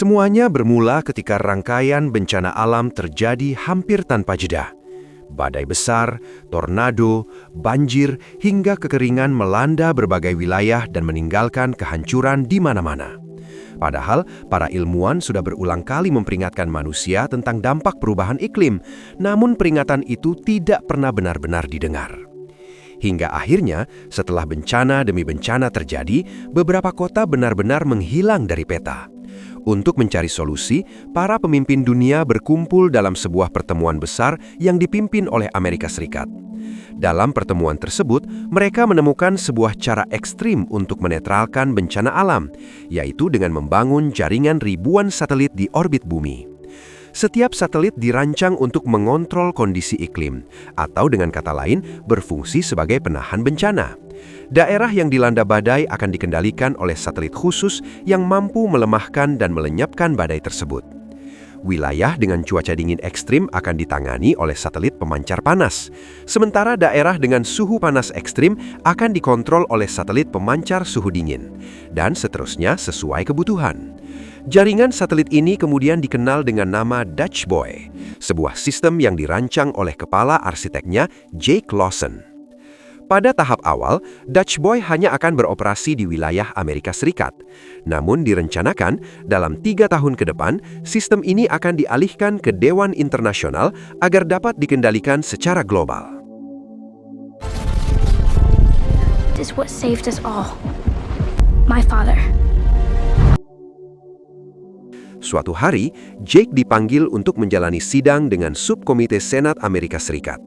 Semuanya bermula ketika rangkaian bencana alam terjadi hampir tanpa jeda. Badai besar, tornado, banjir, hingga kekeringan melanda berbagai wilayah dan meninggalkan kehancuran di mana-mana. Padahal, para ilmuwan sudah berulang kali memperingatkan manusia tentang dampak perubahan iklim, namun peringatan itu tidak pernah benar-benar didengar. Hingga akhirnya, setelah bencana demi bencana terjadi, beberapa kota benar-benar menghilang dari peta. Untuk mencari solusi, para pemimpin dunia berkumpul dalam sebuah pertemuan besar yang dipimpin oleh Amerika Serikat. Dalam pertemuan tersebut, mereka menemukan sebuah cara ekstrim untuk menetralkan bencana alam, yaitu dengan membangun jaringan ribuan satelit di orbit bumi. Setiap satelit dirancang untuk mengontrol kondisi iklim, atau dengan kata lain, berfungsi sebagai penahan bencana. Daerah yang dilanda badai akan dikendalikan oleh satelit khusus yang mampu melemahkan dan melenyapkan badai tersebut. Wilayah dengan cuaca dingin ekstrim akan ditangani oleh satelit pemancar panas, sementara daerah dengan suhu panas ekstrim akan dikontrol oleh satelit pemancar suhu dingin, dan seterusnya sesuai kebutuhan. Jaringan satelit ini kemudian dikenal dengan nama Dutch Boy, sebuah sistem yang dirancang oleh kepala arsiteknya Jake Lawson. Pada tahap awal, Dutch Boy hanya akan beroperasi di wilayah Amerika Serikat. Namun direncanakan, dalam 3 tahun ke depan, sistem ini akan dialihkan ke Dewan Internasional agar dapat dikendalikan secara global. This is what saved us all. My father. Suatu hari, Jake dipanggil untuk menjalani sidang dengan subkomite Senat Amerika Serikat.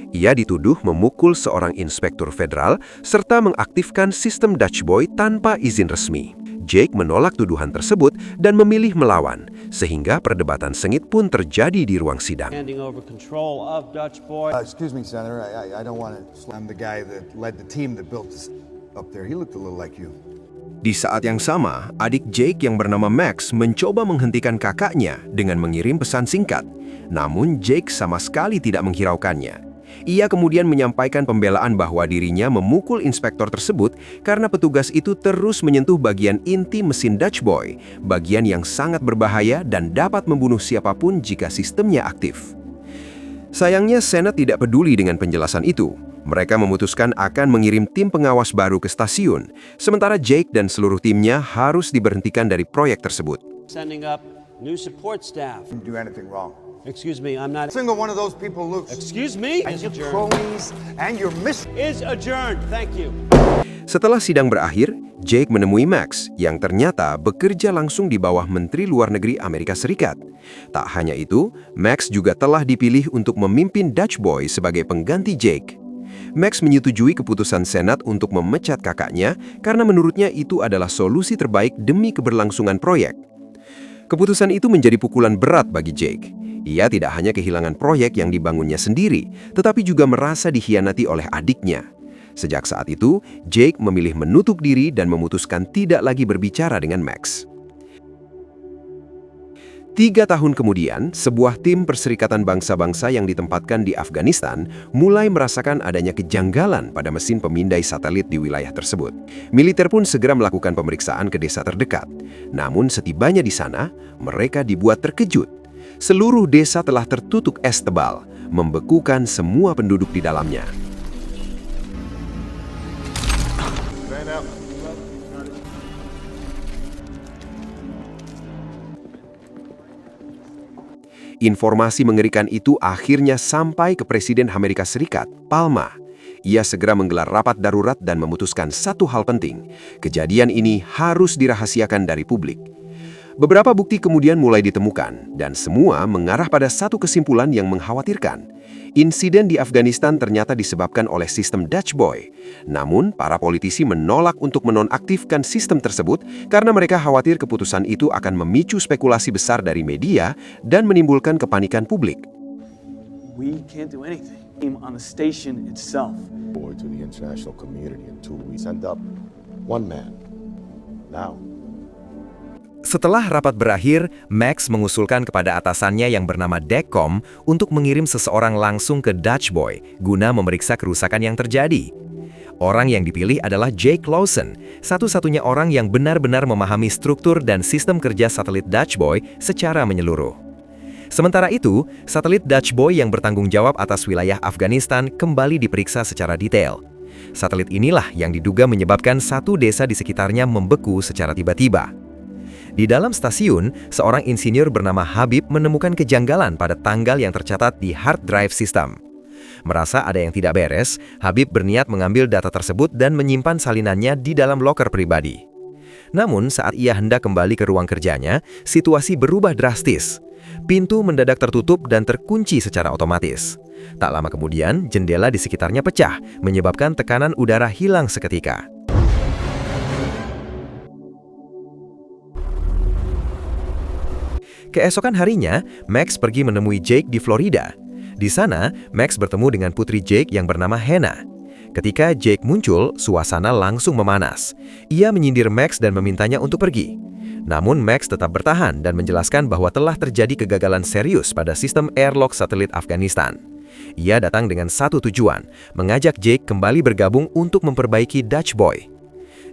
Ia dituduh memukul seorang inspektur federal serta mengaktifkan sistem Dutch Boy tanpa izin resmi. Jake menolak tuduhan tersebut dan memilih melawan, sehingga perdebatan sengit pun terjadi di ruang sidang. Excuse me, Senator. I don't want to slam the guy that led the team that built this up there. He looked a little like you. Di saat yang sama, adik Jake yang bernama Max mencoba menghentikan kakaknya dengan mengirim pesan singkat. Namun Jake sama sekali tidak menghiraukannya. Ia kemudian menyampaikan pembelaan bahwa dirinya memukul inspektor tersebut karena petugas itu terus menyentuh bagian inti mesin Dutch Boy, bagian yang sangat berbahaya dan dapat membunuh siapapun jika sistemnya aktif. Sayangnya, Senat tidak peduli dengan penjelasan itu. Mereka memutuskan akan mengirim tim pengawas baru ke stasiun, sementara Jake dan seluruh timnya harus diberhentikan dari proyek tersebut. Sending up new support staff. Didn't do anything wrong. Excuse me, I'm not. Single one of those people looks. Excuse me? And Is your adjourned. cronies and your Is adjourned. Thank you. Setelah sidang berakhir, Jake menemui Max yang ternyata bekerja langsung di bawah Menteri Luar Negeri Amerika Serikat. Tak hanya itu, Max juga telah dipilih untuk memimpin Dutch Boy sebagai pengganti Jake. Max menyetujui keputusan Senat untuk memecat kakaknya karena menurutnya itu adalah solusi terbaik demi keberlangsungan proyek. Keputusan itu menjadi pukulan berat bagi Jake. Ia tidak hanya kehilangan proyek yang dibangunnya sendiri, tetapi juga merasa dikhianati oleh adiknya. Sejak saat itu, Jake memilih menutup diri dan memutuskan tidak lagi berbicara dengan Max. 3 tahun kemudian, sebuah tim Perserikatan Bangsa-Bangsa yang ditempatkan di Afghanistan mulai merasakan adanya kejanggalan pada mesin pemindai satelit di wilayah tersebut. Militer pun segera melakukan pemeriksaan ke desa terdekat. Namun setibanya di sana, mereka dibuat terkejut. Seluruh desa telah tertutup es tebal, membekukan semua penduduk di dalamnya. Informasi mengerikan itu akhirnya sampai ke Presiden Amerika Serikat, Palma. Ia segera menggelar rapat darurat dan memutuskan satu hal penting. Kejadian ini harus dirahasiakan dari publik. Beberapa bukti kemudian mulai ditemukan, dan semua mengarah pada satu kesimpulan yang mengkhawatirkan. Insiden di Afghanistan ternyata disebabkan oleh sistem Dutch Boy. Namun, para politisi menolak untuk menonaktifkan sistem tersebut karena mereka khawatir keputusan itu akan memicu spekulasi besar dari media dan menimbulkan kepanikan publik. We can't do anything on the station itself. To the international community until we send up one man. Now. Setelah rapat berakhir, Max mengusulkan kepada atasannya yang bernama Dekom untuk mengirim seseorang langsung ke Dutch Boy guna memeriksa kerusakan yang terjadi. Orang yang dipilih adalah Jake Lawson, satu-satunya orang yang benar-benar memahami struktur dan sistem kerja satelit Dutch Boy secara menyeluruh. Sementara itu, satelit Dutch Boy yang bertanggung jawab atas wilayah Afghanistan kembali diperiksa secara detail. Satelit inilah yang diduga menyebabkan satu desa di sekitarnya membeku secara tiba-tiba. Di dalam stasiun, seorang insinyur bernama Habib menemukan kejanggalan pada tanggal yang tercatat di hard drive system. Merasa ada yang tidak beres, Habib berniat mengambil data tersebut dan menyimpan salinannya di dalam loker pribadi. Namun, saat ia hendak kembali ke ruang kerjanya, situasi berubah drastis. Pintu mendadak tertutup dan terkunci secara otomatis. Tak lama kemudian, jendela di sekitarnya pecah, menyebabkan tekanan udara hilang seketika. Keesokan harinya, Max pergi menemui Jake di Florida. Di sana, Max bertemu dengan putri Jake yang bernama Hannah. Ketika Jake muncul, suasana langsung memanas. Ia menyindir Max dan memintanya untuk pergi. Namun Max tetap bertahan dan menjelaskan bahwa telah terjadi kegagalan serius pada sistem airlock satelit Afghanistan. Ia datang dengan satu tujuan, mengajak Jake kembali bergabung untuk memperbaiki Dutch Boy.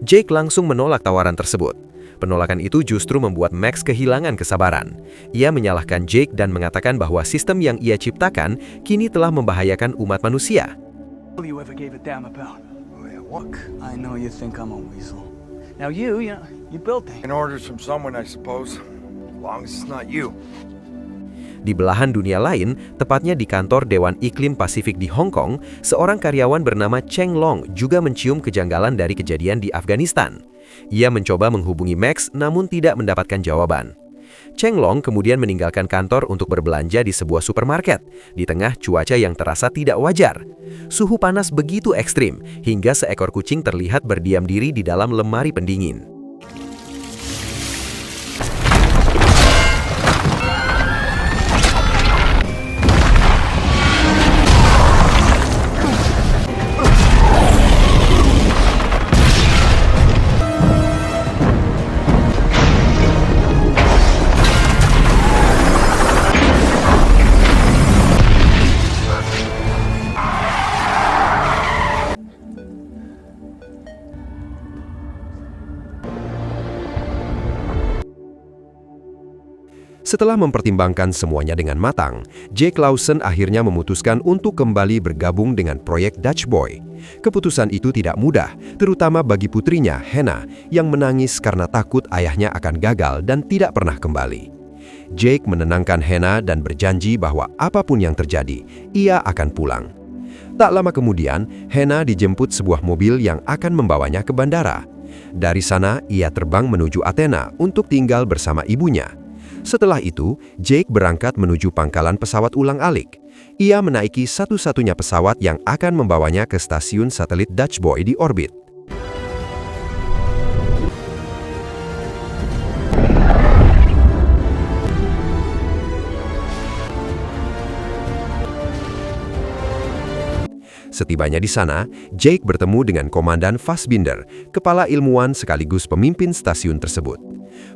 Jake langsung menolak tawaran tersebut. Penolakan itu justru membuat Max kehilangan kesabaran. Ia menyalahkan Jake dan mengatakan bahwa sistem yang ia ciptakan kini telah membahayakan umat manusia. You ever gave a damn about? Look, I know you think I'm a weasel. Now you built it. And orders from someone, I suppose. As long as it's not you. Di belahan dunia lain, tepatnya di kantor Dewan Iklim Pasifik di Hong Kong, seorang karyawan bernama Cheng Long juga mencium kejanggalan dari kejadian di Afghanistan. Ia mencoba menghubungi Max namun tidak mendapatkan jawaban. Cheng Long kemudian meninggalkan kantor untuk berbelanja di sebuah supermarket di tengah cuaca yang terasa tidak wajar. Suhu panas begitu ekstrim hingga seekor kucing terlihat berdiam diri di dalam lemari pendingin. Setelah mempertimbangkan semuanya dengan matang, Jake Lawson akhirnya memutuskan untuk kembali bergabung dengan proyek Dutch Boy. Keputusan itu tidak mudah, terutama bagi putrinya, Hannah, yang menangis karena takut ayahnya akan gagal dan tidak pernah kembali. Jake menenangkan Hannah dan berjanji bahwa apapun yang terjadi, ia akan pulang. Tak lama kemudian, Hannah dijemput sebuah mobil yang akan membawanya ke bandara. Dari sana, ia terbang menuju Athena untuk tinggal bersama ibunya. Setelah itu, Jake berangkat menuju pangkalan pesawat ulang-alik. Ia menaiki satu-satunya pesawat yang akan membawanya ke stasiun satelit Dutch Boy di orbit. Setibanya di sana, Jake bertemu dengan Komandan Fassbinder, kepala ilmuwan sekaligus pemimpin stasiun tersebut.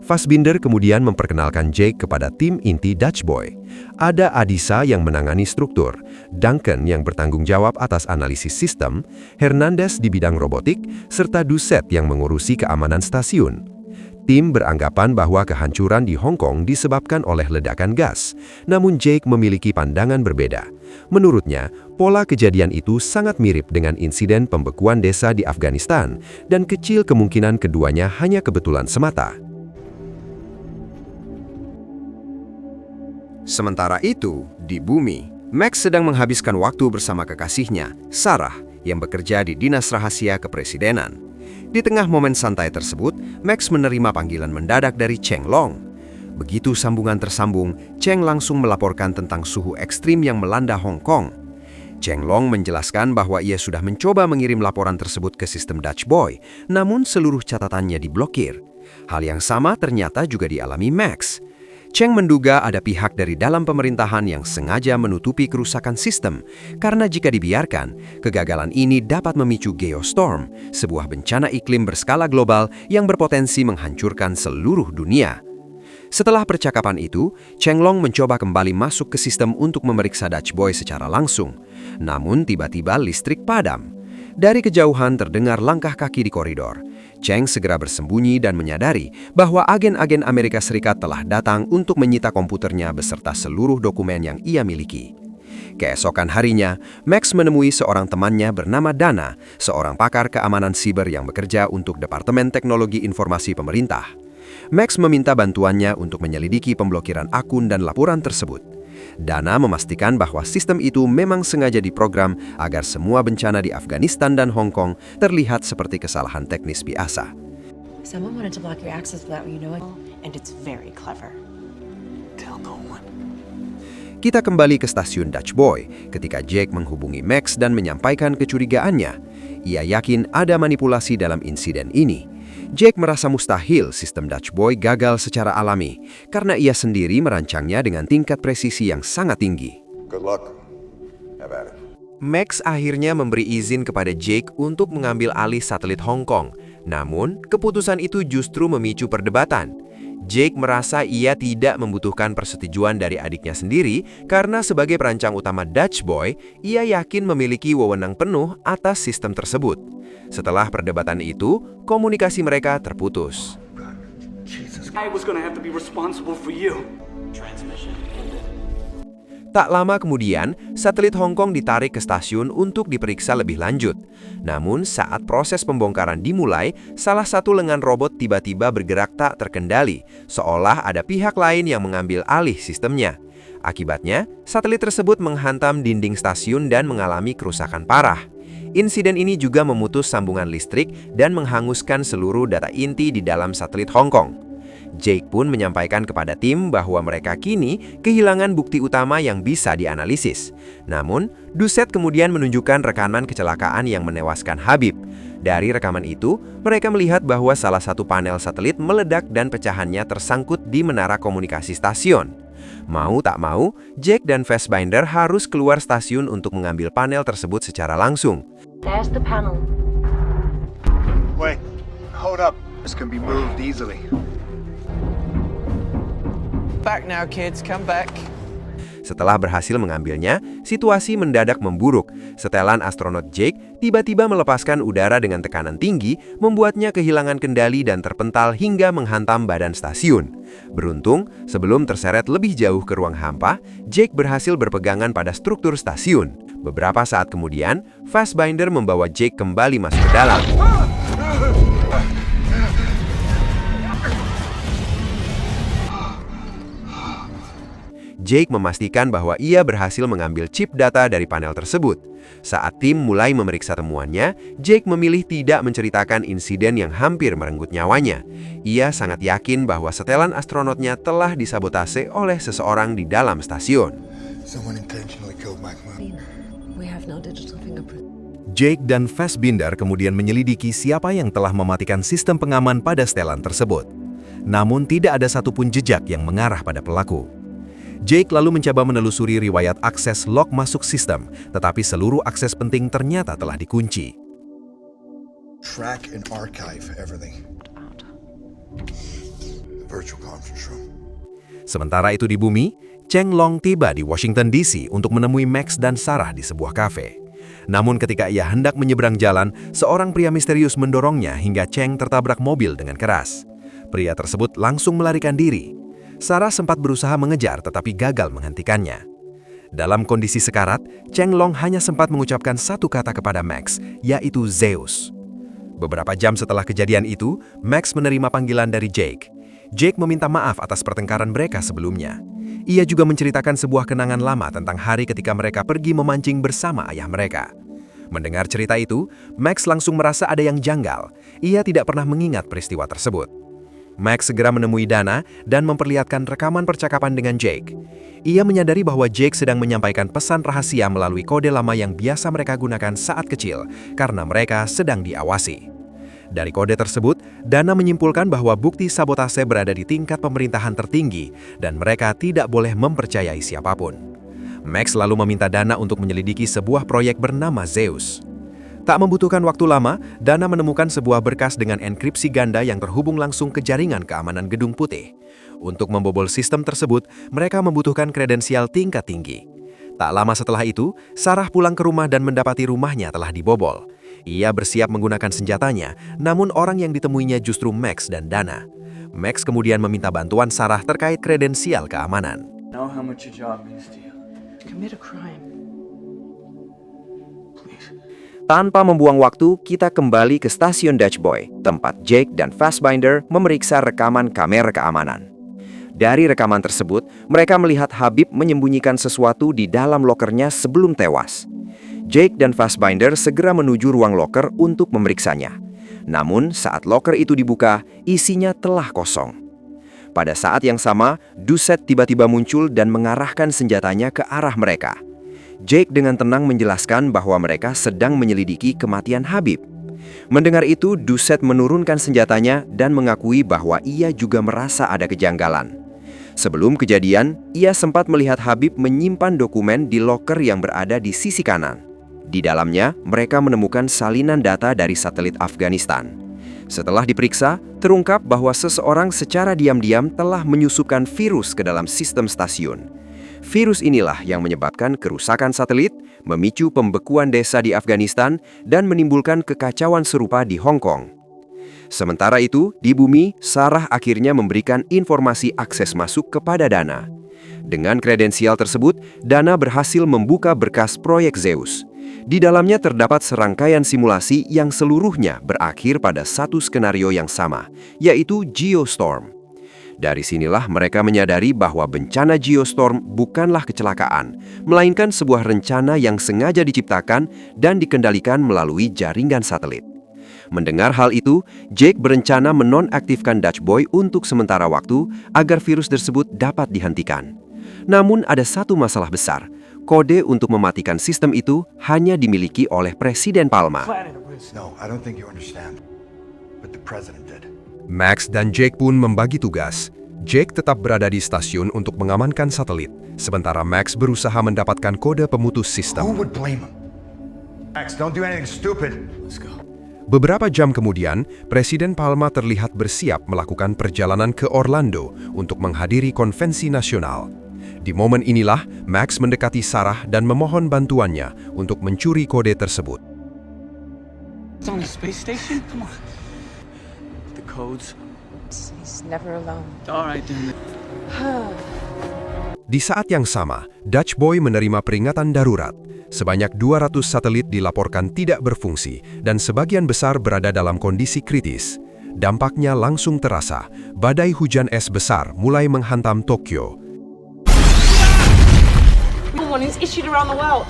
Fassbinder kemudian memperkenalkan Jake kepada tim inti Dutch Boy. Ada Adisa yang menangani struktur, Duncan yang bertanggung jawab atas analisis sistem, Hernandez di bidang robotik, serta Doucet yang mengurusi keamanan stasiun. Tim beranggapan bahwa kehancuran di Hong Kong disebabkan oleh ledakan gas, namun Jake memiliki pandangan berbeda. Menurutnya, pola kejadian itu sangat mirip dengan insiden pembekuan desa di Afghanistan, dan kecil kemungkinan keduanya hanya kebetulan semata. Sementara itu, di bumi, Max sedang menghabiskan waktu bersama kekasihnya, Sarah, yang bekerja di Dinas Rahasia Kepresidenan. Di tengah momen santai tersebut, Max menerima panggilan mendadak dari Cheng Long. Begitu sambungan tersambung, Cheng langsung melaporkan tentang suhu ekstrim yang melanda Hong Kong. Cheng Long menjelaskan bahwa ia sudah mencoba mengirim laporan tersebut ke sistem Dutch Boy, namun seluruh catatannya diblokir. Hal yang sama ternyata juga dialami Max. Cheng menduga ada pihak dari dalam pemerintahan yang sengaja menutupi kerusakan sistem, karena jika dibiarkan, kegagalan ini dapat memicu geostorm, sebuah bencana iklim berskala global yang berpotensi menghancurkan seluruh dunia. Setelah percakapan itu, Cheng Long mencoba kembali masuk ke sistem untuk memeriksa Dutch Boy secara langsung. Namun tiba-tiba listrik padam. Dari kejauhan terdengar langkah kaki di koridor. Cheng segera bersembunyi dan menyadari bahwa agen-agen Amerika Serikat telah datang untuk menyita komputernya beserta seluruh dokumen yang ia miliki. Keesokan harinya, Max menemui seorang temannya bernama Dana, seorang pakar keamanan siber yang bekerja untuk Departemen Teknologi Informasi Pemerintah. Max meminta bantuannya untuk menyelidiki pemblokiran akun dan laporan tersebut. Dana memastikan bahwa sistem itu memang sengaja diprogram agar semua bencana di Afghanistan dan Hong Kong terlihat seperti kesalahan teknis biasa. Someone wanted to block your access without you knowing, and it's very clever. Tell no one. Kita kembali ke stasiun Dutch Boy ketika Jake menghubungi Max dan menyampaikan kecurigaannya. Ia yakin ada manipulasi dalam insiden ini. Jake merasa mustahil sistem Dutch Boy gagal secara alami karena ia sendiri merancangnya dengan tingkat presisi yang sangat tinggi. Good luck. Have at it. Max akhirnya memberi izin kepada Jake untuk mengambil alih satelit Hong Kong. Namun, keputusan itu justru memicu perdebatan. Jake merasa ia tidak membutuhkan persetujuan dari adiknya sendiri karena sebagai perancang utama Dutch Boy, ia yakin memiliki wewenang penuh atas sistem tersebut. Setelah perdebatan itu, komunikasi mereka terputus. I was gonna have to be responsible for you. Tak lama kemudian, satelit Hong Kong ditarik ke stasiun untuk diperiksa lebih lanjut. Namun, saat proses pembongkaran dimulai, salah satu lengan robot tiba-tiba bergerak tak terkendali, seolah ada pihak lain yang mengambil alih sistemnya. Akibatnya, satelit tersebut menghantam dinding stasiun dan mengalami kerusakan parah. Insiden ini juga memutus sambungan listrik dan menghanguskan seluruh data inti di dalam satelit Hong Kong. Jake pun menyampaikan kepada tim bahwa mereka kini kehilangan bukti utama yang bisa dianalisis. Namun, Doucette kemudian menunjukkan rekaman kecelakaan yang menewaskan Habib. Dari rekaman itu, mereka melihat bahwa salah satu panel satelit meledak dan pecahannya tersangkut di menara komunikasi stasiun. Mau tak mau, Jake dan Fassbinder harus keluar stasiun untuk mengambil panel tersebut secara langsung. There's the panel. Wait, hold up. This can be moved easily. Back now, kids. Come back. Setelah berhasil mengambilnya, situasi mendadak memburuk. Setelan astronot Jake tiba-tiba melepaskan udara dengan tekanan tinggi, membuatnya kehilangan kendali dan terpental hingga menghantam badan stasiun. Beruntung, sebelum terseret lebih jauh ke ruang hampa, Jake berhasil berpegangan pada struktur stasiun. Beberapa saat kemudian, Fassbinder membawa Jake kembali masuk ke dalam. Jake memastikan bahwa ia berhasil mengambil chip data dari panel tersebut. Saat tim mulai memeriksa temuannya, Jake memilih tidak menceritakan insiden yang hampir merenggut nyawanya. Ia sangat yakin bahwa setelan astronotnya telah disabotase oleh seseorang di dalam stasiun. Someone intentionally killed Mahmoud. We have no digital fingerprint. Jake dan Fassbinder kemudian menyelidiki siapa yang telah mematikan sistem pengaman pada setelan tersebut. Namun tidak ada satupun jejak yang mengarah pada pelaku. Jake lalu mencoba menelusuri riwayat akses log masuk sistem, tetapi seluruh akses penting ternyata telah dikunci. Track and archive everything. The virtual conference room. Sementara itu di bumi, Cheng Long tiba di Washington DC untuk menemui Max dan Sarah di sebuah kafe. Namun ketika ia hendak menyeberang jalan, seorang pria misterius mendorongnya hingga Cheng tertabrak mobil dengan keras. Pria tersebut langsung melarikan diri. Sarah sempat berusaha mengejar tetapi gagal menghentikannya. Dalam kondisi sekarat, Cheng Long hanya sempat mengucapkan satu kata kepada Max, yaitu Zeus. Beberapa jam setelah kejadian itu, Max menerima panggilan dari Jake. Jake meminta maaf atas pertengkaran mereka sebelumnya. Ia juga menceritakan sebuah kenangan lama tentang hari ketika mereka pergi memancing bersama ayah mereka. Mendengar cerita itu, Max langsung merasa ada yang janggal. Ia tidak pernah mengingat peristiwa tersebut. Max segera menemui Dana dan memperlihatkan rekaman percakapan dengan Jake. Ia menyadari bahwa Jake sedang menyampaikan pesan rahasia melalui kode lama yang biasa mereka gunakan saat kecil, karena mereka sedang diawasi. Dari kode tersebut, Dana menyimpulkan bahwa bukti sabotase berada di tingkat pemerintahan tertinggi dan mereka tidak boleh mempercayai siapapun. Max lalu meminta Dana untuk menyelidiki sebuah proyek bernama Zeus. Tak membutuhkan waktu lama, Dana menemukan sebuah berkas dengan enkripsi ganda yang terhubung langsung ke jaringan keamanan Gedung Putih. Untuk membobol sistem tersebut, mereka membutuhkan kredensial tingkat tinggi. Tak lama setelah itu, Sarah pulang ke rumah dan mendapati rumahnya telah dibobol. Ia bersiap menggunakan senjatanya, namun orang yang ditemuinya justru Max dan Dana. Max kemudian meminta bantuan Sarah terkait kredensial keamanan. Know how much your job means to you. Commit a crime. Please. Tanpa membuang waktu, kita kembali ke stasiun Dutch Boy, tempat Jake dan Fassbinder memeriksa rekaman kamera keamanan. Dari rekaman tersebut, mereka melihat Habib menyembunyikan sesuatu di dalam lokernya sebelum tewas. Jake dan Fassbinder segera menuju ruang loker untuk memeriksanya. Namun, saat loker itu dibuka, isinya telah kosong. Pada saat yang sama, Doucette tiba-tiba muncul dan mengarahkan senjatanya ke arah mereka. Jake dengan tenang menjelaskan bahwa mereka sedang menyelidiki kematian Habib. Mendengar itu, Doucette menurunkan senjatanya dan mengakui bahwa ia juga merasa ada kejanggalan. Sebelum kejadian, ia sempat melihat Habib menyimpan dokumen di loker yang berada di sisi kanan. Di dalamnya, mereka menemukan salinan data dari satelit Afghanistan. Setelah diperiksa, terungkap bahwa seseorang secara diam-diam telah menyusupkan virus ke dalam sistem stasiun. Virus inilah yang menyebabkan kerusakan satelit, memicu pembekuan desa di Afghanistan, dan menimbulkan kekacauan serupa di Hong Kong. Sementara itu, di bumi, Sarah akhirnya memberikan informasi akses masuk kepada Dana. Dengan kredensial tersebut, Dana berhasil membuka berkas proyek Zeus. Di dalamnya terdapat serangkaian simulasi yang seluruhnya berakhir pada satu skenario yang sama, yaitu Geostorm. Dari sinilah mereka menyadari bahwa bencana Geostorm bukanlah kecelakaan, melainkan sebuah rencana yang sengaja diciptakan dan dikendalikan melalui jaringan satelit. Mendengar hal itu, Jake berencana menonaktifkan Dutch Boy untuk sementara waktu agar virus tersebut dapat dihentikan. Namun ada satu masalah besar. Kode untuk mematikan sistem itu hanya dimiliki oleh Presiden Palma. No, I don't think you understand. But the president did. Max dan Jake pun membagi tugas. Jake tetap berada di stasiun untuk mengamankan satelit, sementara Max berusaha mendapatkan kode pemutus Who sistem. would blame him? Max, don't do anything stupid. Let's go. Beberapa jam kemudian, Presiden Palma terlihat bersiap melakukan perjalanan ke Orlando untuk menghadiri konvensi nasional. Di momen inilah, Max mendekati Sarah dan memohon bantuannya untuk mencuri kode tersebut. It's on the space station? Come on. The codes. He's never alone. All right, then. Di saat yang sama, Dutch Boy menerima peringatan darurat. Sebanyak 200 satelit dilaporkan tidak berfungsi dan sebagian besar berada dalam kondisi kritis. Dampaknya langsung terasa, badai hujan es besar mulai menghantam Tokyo. Warnings issued around the world.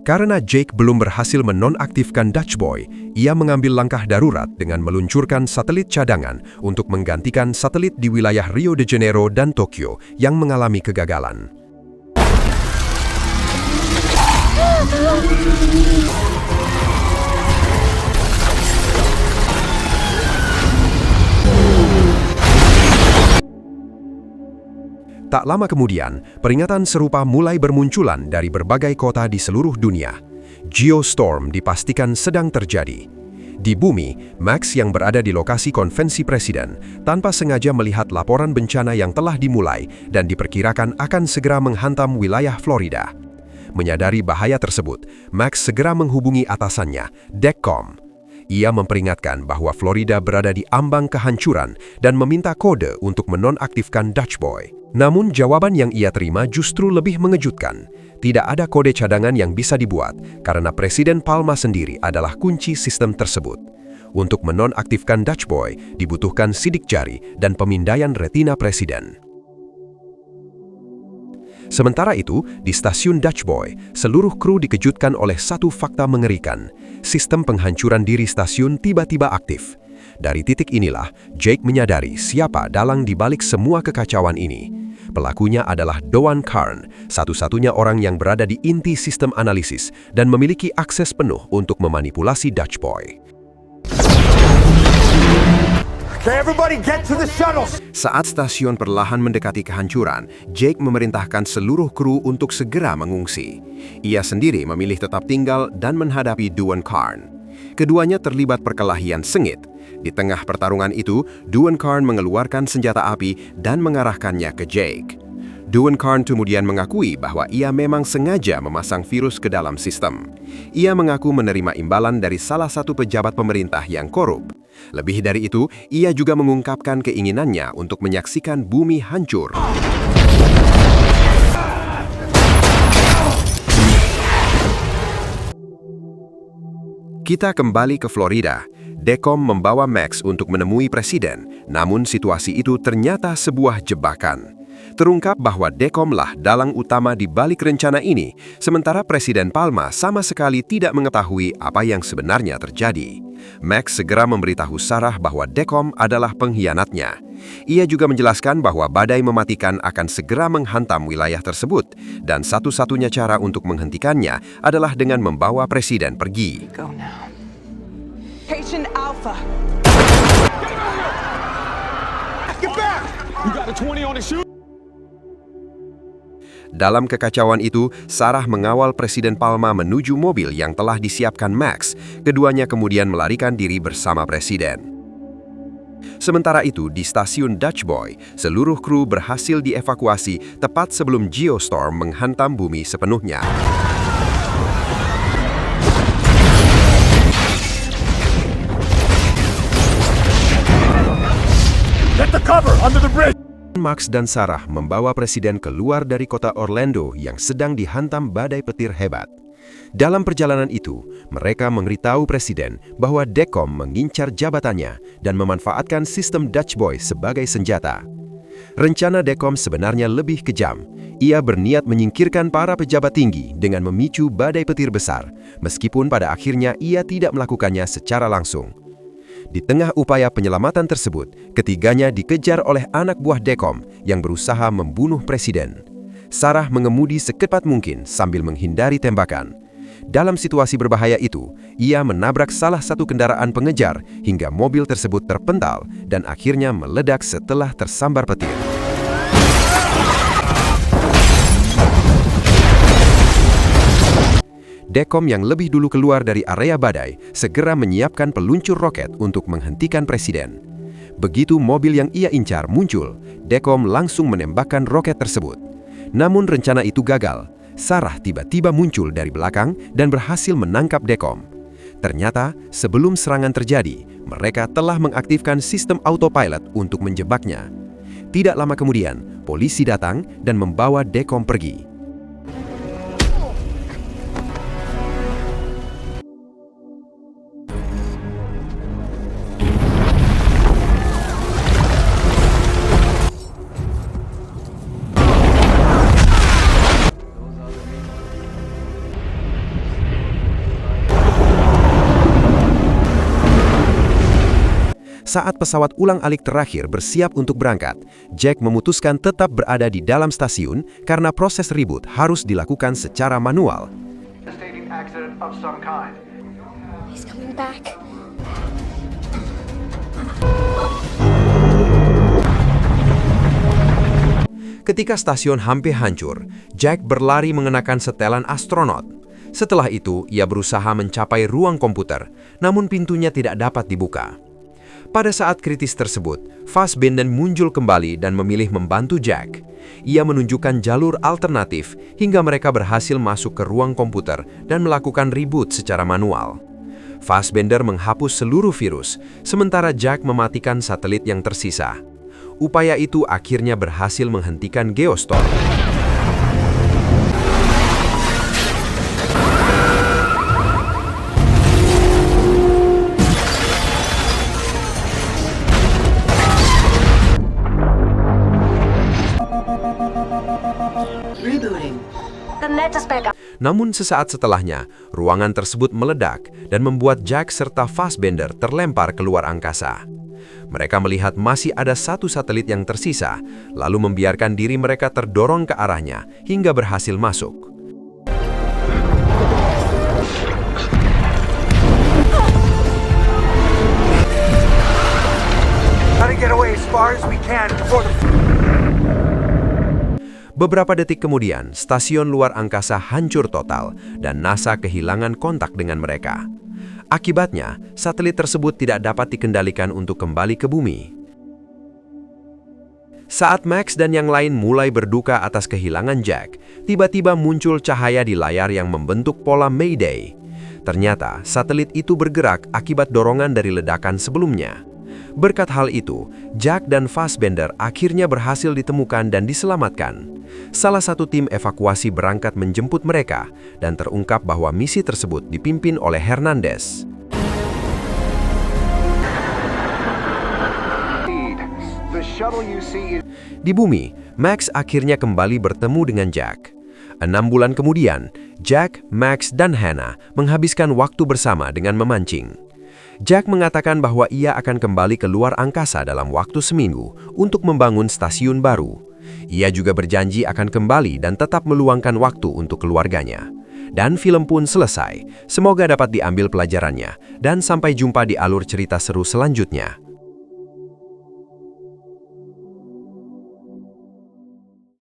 Karena Jake belum berhasil menonaktifkan Dutch Boy, ia mengambil langkah darurat dengan meluncurkan satelit cadangan untuk menggantikan satelit di wilayah Rio de Janeiro dan Tokyo yang mengalami kegagalan. Tak lama kemudian, peringatan serupa mulai bermunculan dari berbagai kota di seluruh dunia. Geostorm dipastikan sedang terjadi. Di bumi, Max yang berada di lokasi konvensi presiden tanpa sengaja melihat laporan bencana yang telah dimulai dan diperkirakan akan segera menghantam wilayah Florida. Menyadari bahaya tersebut, Max segera menghubungi atasannya, Deccom. Ia memperingatkan bahwa Florida berada di ambang kehancuran dan meminta kode untuk menonaktifkan Dutch Boy. Namun jawaban yang ia terima justru lebih mengejutkan. Tidak ada kode cadangan yang bisa dibuat karena Presiden Palma sendiri adalah kunci sistem tersebut. Untuk menonaktifkan Dutch Boy dibutuhkan sidik jari dan pemindaian retina presiden. Sementara itu, di stasiun Dutch Boy, seluruh kru dikejutkan oleh satu fakta mengerikan. Sistem penghancuran diri stasiun tiba-tiba aktif. Dari titik inilah, Jake menyadari siapa dalang di balik semua kekacauan ini. Pelakunya adalah Doan Karn, satu-satunya orang yang berada di inti sistem analisis dan memiliki akses penuh untuk memanipulasi Dutch Boy. Okay, everybody get to the shuttles! Saat stasiun perlahan mendekati kehancuran, Jake memerintahkan seluruh kru untuk segera mengungsi. Ia sendiri memilih tetap tinggal dan menghadapi Doan Karn. Keduanya terlibat perkelahian sengit. Di tengah pertarungan itu, Duane Carne mengeluarkan senjata api dan mengarahkannya ke Jake. Duane Carne kemudian mengakui bahwa ia memang sengaja memasang virus ke dalam sistem. Ia mengaku menerima imbalan dari salah satu pejabat pemerintah yang korup. Lebih dari itu, ia juga mengungkapkan keinginannya untuk menyaksikan bumi hancur. Kita kembali ke Florida. Decom membawa Max untuk menemui presiden, namun situasi itu ternyata sebuah jebakan. Terungkap bahwa Decomlah dalang utama di balik rencana ini, sementara Presiden Palma sama sekali tidak mengetahui apa yang sebenarnya terjadi. Max segera memberitahu Sarah bahwa Decom adalah pengkhianatnya. Ia juga menjelaskan bahwa badai mematikan akan segera menghantam wilayah tersebut, dan satu-satunya cara untuk menghentikannya adalah dengan membawa presiden pergi. Go now. Patient Alpha. Get back! You got a 20 on the shoe? Dalam kekacauan itu, Sarah mengawal Presiden Palma menuju mobil yang telah disiapkan Max. Keduanya kemudian melarikan diri bersama presiden. Sementara itu, di stasiun Dutch Boy, seluruh kru berhasil dievakuasi tepat sebelum Geostorm menghantam bumi sepenuhnya. Get the cover under the bridge! Max dan Sarah membawa presiden keluar dari kota Orlando yang sedang dihantam badai petir hebat. Dalam perjalanan itu, mereka memberitahu presiden bahwa Decom mengincar jabatannya dan memanfaatkan sistem Dutch Boy sebagai senjata. Rencana Decom sebenarnya lebih kejam. Ia berniat menyingkirkan para pejabat tinggi dengan memicu badai petir besar, meskipun pada akhirnya ia tidak melakukannya secara langsung. Di tengah upaya penyelamatan tersebut, ketiganya dikejar oleh anak buah Decom yang berusaha membunuh presiden. Sarah mengemudi secepat mungkin sambil menghindari tembakan. Dalam situasi berbahaya itu, ia menabrak salah satu kendaraan pengejar hingga mobil tersebut terpental dan akhirnya meledak setelah tersambar petir. Decom yang lebih dulu keluar dari area badai segera menyiapkan peluncur roket untuk menghentikan presiden. Begitu mobil yang ia incar muncul, Decom langsung menembakkan roket tersebut. Namun rencana itu gagal. Sarah tiba-tiba muncul dari belakang dan berhasil menangkap Decom. Ternyata, sebelum serangan terjadi, mereka telah mengaktifkan sistem autopilot untuk menjebaknya. Tidak lama kemudian, polisi datang dan membawa Decom pergi. Saat pesawat ulang-alik terakhir bersiap untuk berangkat, Jack memutuskan tetap berada di dalam stasiun karena proses reboot harus dilakukan secara manual. He's coming back. Ketika stasiun hampir hancur, Jack berlari mengenakan setelan astronot. Setelah itu, ia berusaha mencapai ruang komputer, namun pintunya tidak dapat dibuka. Pada saat kritis tersebut, Fassbender muncul kembali dan memilih membantu Jack. Ia menunjukkan jalur alternatif hingga mereka berhasil masuk ke ruang komputer dan melakukan reboot secara manual. Fassbender menghapus seluruh virus, sementara Jack mematikan satelit yang tersisa. Upaya itu akhirnya berhasil menghentikan Geostorm. Namun sesaat setelahnya, ruangan tersebut meledak dan membuat Jack serta Fassbender terlempar keluar angkasa. Mereka melihat masih ada satu satelit yang tersisa, lalu membiarkan diri mereka terdorong ke arahnya hingga berhasil masuk. Beberapa detik kemudian, stasiun luar angkasa hancur total dan NASA kehilangan kontak dengan mereka. Akibatnya, satelit tersebut tidak dapat dikendalikan untuk kembali ke bumi. Saat Max dan yang lain mulai berduka atas kehilangan Jack, tiba-tiba muncul cahaya di layar yang membentuk pola Mayday. Ternyata, satelit itu bergerak akibat dorongan dari ledakan sebelumnya. Berkat hal itu, Jack dan Fassbender akhirnya berhasil ditemukan dan diselamatkan. Salah satu tim evakuasi berangkat menjemput mereka, dan terungkap bahwa misi tersebut dipimpin oleh Hernandez. Di bumi, Max akhirnya kembali bertemu dengan Jack. 6 bulan kemudian, Jack, Max, dan Hannah menghabiskan waktu bersama dengan memancing. Jack mengatakan bahwa ia akan kembali ke luar angkasa dalam waktu seminggu untuk membangun stasiun baru. Ia juga berjanji akan kembali dan tetap meluangkan waktu untuk keluarganya. Dan film pun selesai. Semoga dapat diambil pelajarannya, dan sampai jumpa di alur cerita seru selanjutnya.